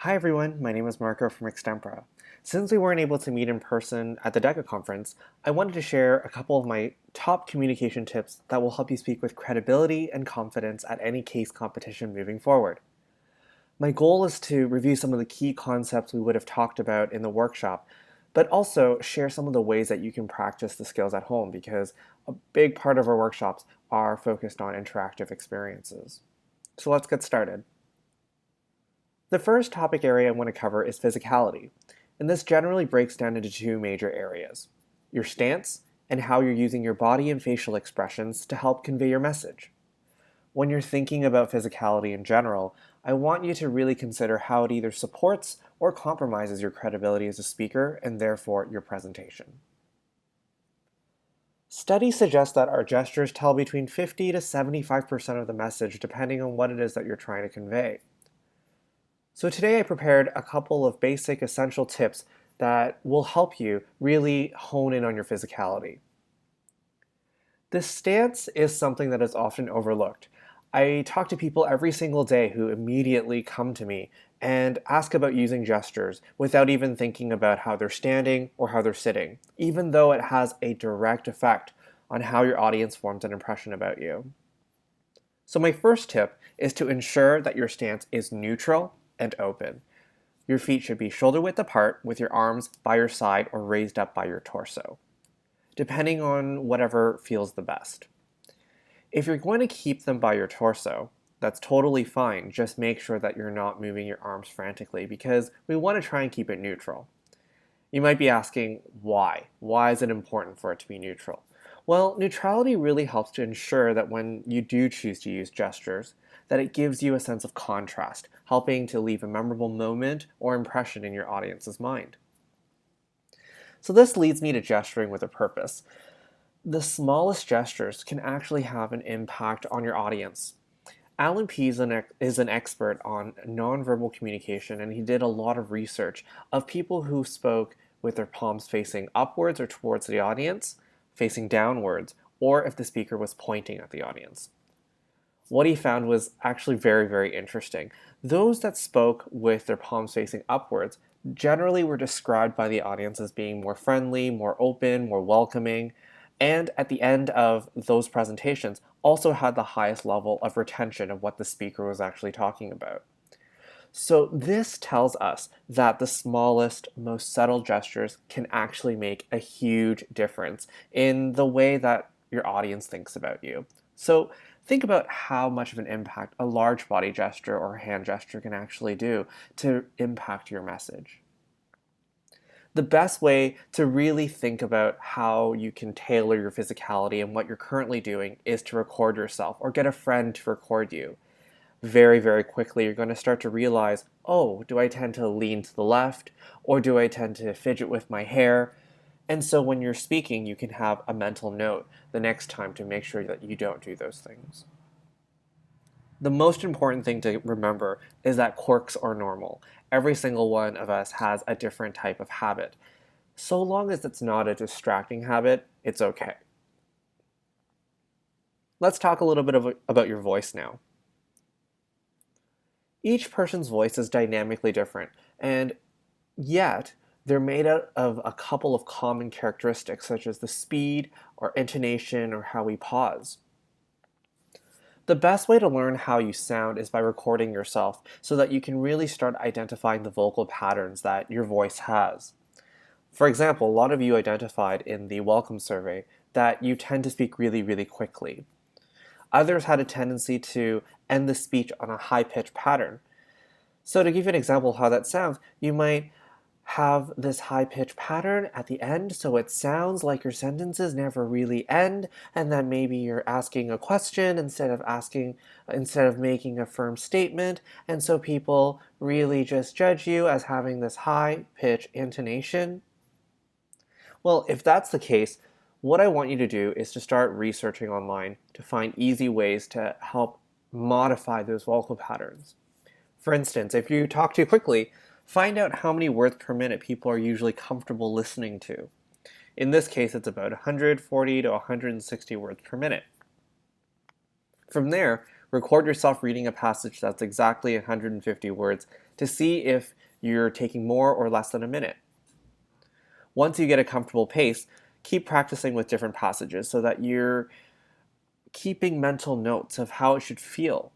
Hi everyone, my name is Marco from Extempora. Since we weren't able to meet in person at the DECA conference, I wanted to share a couple of my top communication tips that will help you speak with credibility and confidence at any case competition moving forward. My goal is to review some of the key concepts we would have talked about in the workshop, but also share some of the ways that you can practice the skills at home because a big part of our workshops are focused on interactive experiences. So let's get started. The first topic area I want to cover is physicality, and this generally breaks down into two major areas: your stance and how you're using your body and facial expressions to help convey your message. When you're thinking about physicality in general, I want you to really consider how it either supports or compromises your credibility as a speaker and therefore your presentation. Studies suggest that our gestures tell between 50 to 75% of the message depending on what it is that you're trying to convey. So today I prepared a couple of basic essential tips that will help you really hone in on your physicality. This stance is something that is often overlooked. I talk to people every single day who immediately come to me and ask about using gestures without even thinking about how they're standing or how they're sitting, even though it has a direct effect on how your audience forms an impression about you. So my first tip is to ensure that your stance is neutral and open. Your feet should be shoulder width apart with your arms by your side or raised up by your torso, depending on whatever feels the best. If you're going to keep them by your torso, that's totally fine. Just make sure that you're not moving your arms frantically because we want to try and keep it neutral. You might be asking why? Why is it important for it to be neutral? Well, neutrality really helps to ensure that when you do choose to use gestures, that it gives you a sense of contrast, helping to leave a memorable moment or impression in your audience's mind. So this leads me to gesturing with a purpose. The smallest gestures can actually have an impact on your audience. Alan Pease is an expert on nonverbal communication, and he did a lot of research of people who spoke with their palms facing upwards or towards the audience, facing downwards, or if the speaker was pointing at the audience. What he found was actually very, very interesting. Those that spoke with their palms facing upwards generally were described by the audience as being more friendly, more open, more welcoming, and at the end of those presentations also had the highest level of retention of what the speaker was actually talking about. So this tells us that the smallest, most subtle gestures can actually make a huge difference in the way that your audience thinks about you. So think about how much of an impact a large body gesture or hand gesture can actually do to impact your message. The best way to really think about how you can tailor your physicality and what you're currently doing is to record yourself or get a friend to record you. Very, very quickly, you're going to start to realize, oh, do I tend to lean to the left or do I tend to fidget with my hair? And so when you're speaking, you can have a mental note the next time to make sure that you don't do those things. The most important thing to remember is that quirks are normal. Every single one of us has a different type of habit. So long as it's not a distracting habit, it's okay. Let's talk a little bit about your voice now. Each person's voice is dynamically different, and yet they're made out of a couple of common characteristics such as the speed or intonation or how we pause. The best way to learn how you sound is by recording yourself so that you can really start identifying the vocal patterns that your voice has. For example, a lot of you identified in the welcome survey that you tend to speak really, really quickly. Others had a tendency to end the speech on a high-pitched pattern. So to give you an example of how that sounds, you might have this high-pitched pattern at the end, so it sounds like your sentences never really end, and then maybe you're asking a question instead of making a firm statement, and so people really just judge you as having this high-pitched intonation. Well, if that's the case, what I want you to do is to start researching online to find easy ways to help modify those vocal patterns. For instance, if you talk too quickly, find out how many words per minute people are usually comfortable listening to. In this case, it's about 140 to 160 words per minute. From there, record yourself reading a passage that's exactly 150 words to see if you're taking more or less than a minute. Once you get a comfortable pace, keep practicing with different passages so that you're keeping mental notes of how it should feel.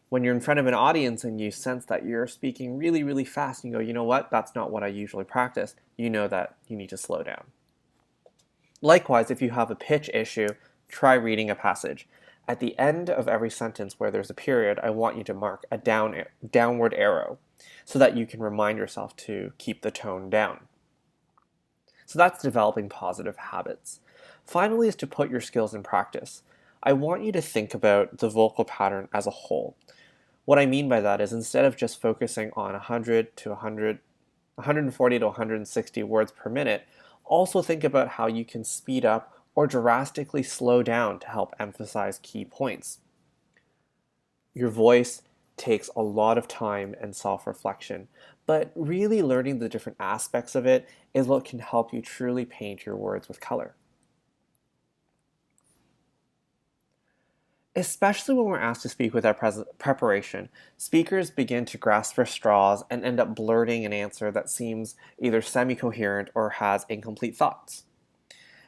When you're in front of an audience and you sense that you're speaking really, really fast, and you go, you know what, that's not what I usually practice, you know that you need to slow down. Likewise, if you have a pitch issue, try reading a passage. At the end of every sentence where there's a period, I want you to mark a downward arrow so that you can remind yourself to keep the tone down. So that's developing positive habits. Finally is to put your skills in practice. I want you to think about the vocal pattern as a whole. What I mean by that is instead of just focusing on 100 to 140 to 160 words per minute, also think about how you can speed up or drastically slow down to help emphasize key points. Your voice takes a lot of time and self-reflection, but really learning the different aspects of it is what can help you truly paint your words with color. Especially when we're asked to speak without preparation, speakers begin to grasp for straws and end up blurting an answer that seems either semi-coherent or has incomplete thoughts.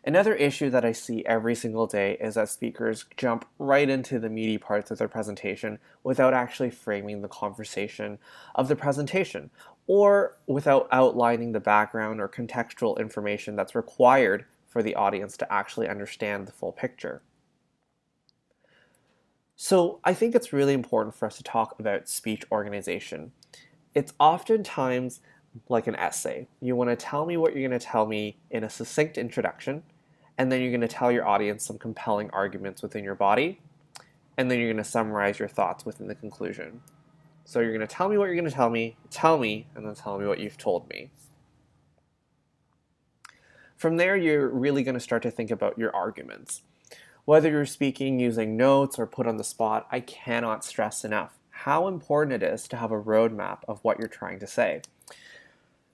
Another issue that I see every single day is that speakers jump right into the meaty parts of their presentation without actually framing the conversation of the presentation, or without outlining the background or contextual information that's required for the audience to actually understand the full picture. So I think it's really important for us to talk about speech organization. It's oftentimes like an essay. You want to tell me what you're going to tell me in a succinct introduction, and then you're going to tell your audience some compelling arguments within your body, and then you're going to summarize your thoughts within the conclusion. So you're going to tell me what you're going to tell me, and then tell me what you've told me. From there, you're really going to start to think about your arguments. Whether you're speaking using notes or put on the spot, I cannot stress enough how important it is to have a roadmap of what you're trying to say.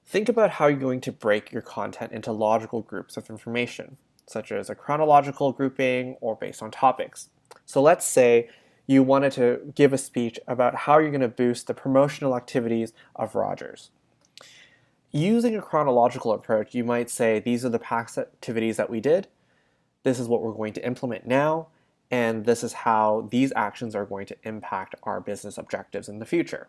Think about how you're going to break your content into logical groups of information, such as a chronological grouping or based on topics. So let's say you wanted to give a speech about how you're going to boost the promotional activities of Rogers. Using a chronological approach, you might say these are the past activities that we did, this is what we're going to implement now, and this is how these actions are going to impact our business objectives in the future.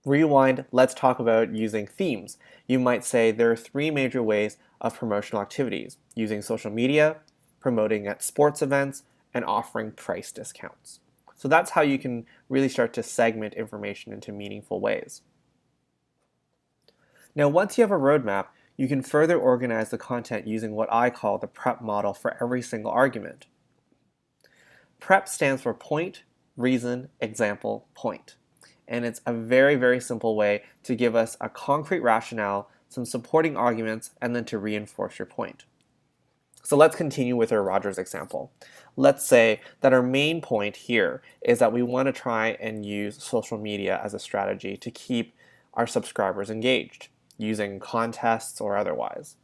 Rewind, let's talk about using themes. You might say there are 3 major ways of promotional activities: using social media, promoting at sports events, and offering price discounts. So that's how you can really start to segment information into meaningful ways. Now, once you have a roadmap, you can further organize the content using what I call the PREP model for every single argument. PREP stands for point, reason, example, point. And it's a very, very simple way to give us a concrete rationale, some supporting arguments, and then to reinforce your point. So let's continue with our Rogers example. Let's say that our main point here is that we want to try and use social media as a strategy to keep our subscribers engaged, using contests or otherwise.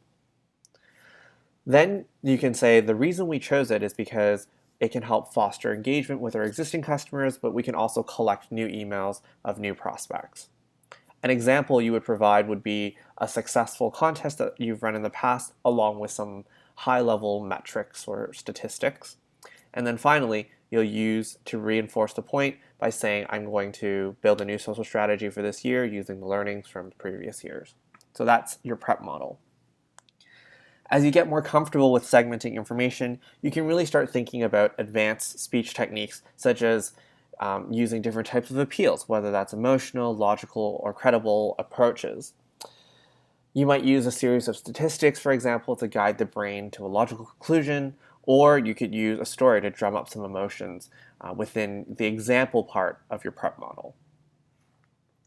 Then you can say the reason we chose it is because it can help foster engagement with our existing customers, but we can also collect new emails of new prospects. An example you would provide would be a successful contest that you've run in the past, along with some high-level metrics or statistics. And then finally, you'll use to reinforce the point by saying, I'm going to build a new social strategy for this year using the learnings from previous years. So that's your PREP model. As you get more comfortable with segmenting information, you can really start thinking about advanced speech techniques, such as using different types of appeals, whether that's emotional, logical, or credible approaches. You might use a series of statistics, for example, to guide the brain to a logical conclusion, or you could use a story to drum up some emotions within the example part of your PREP model.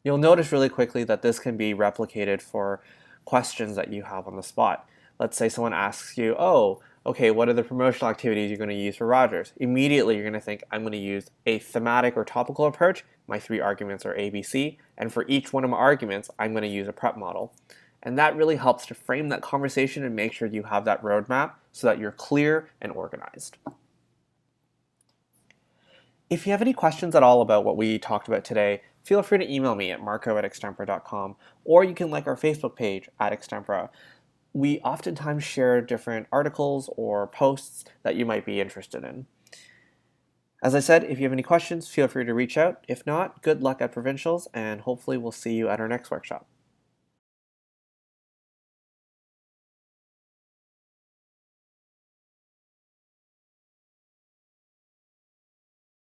You'll notice really quickly that this can be replicated for questions that you have on the spot. Let's say someone asks you, oh, okay, what are the promotional activities you're going to use for Rogers? Immediately you're going to think, I'm going to use a thematic or topical approach. My 3 arguments are ABC, and for each one of my arguments, I'm going to use a PREP model. And that really helps to frame that conversation and make sure you have that roadmap so that you're clear and organized. If you have any questions at all about what we talked about today, feel free to email me at marco@extempora.com, or you can like our Facebook page at Extempora. We oftentimes share different articles or posts that you might be interested in. As I said, if you have any questions, feel free to reach out. If not, good luck at provincials, and hopefully we'll see you at our next workshop.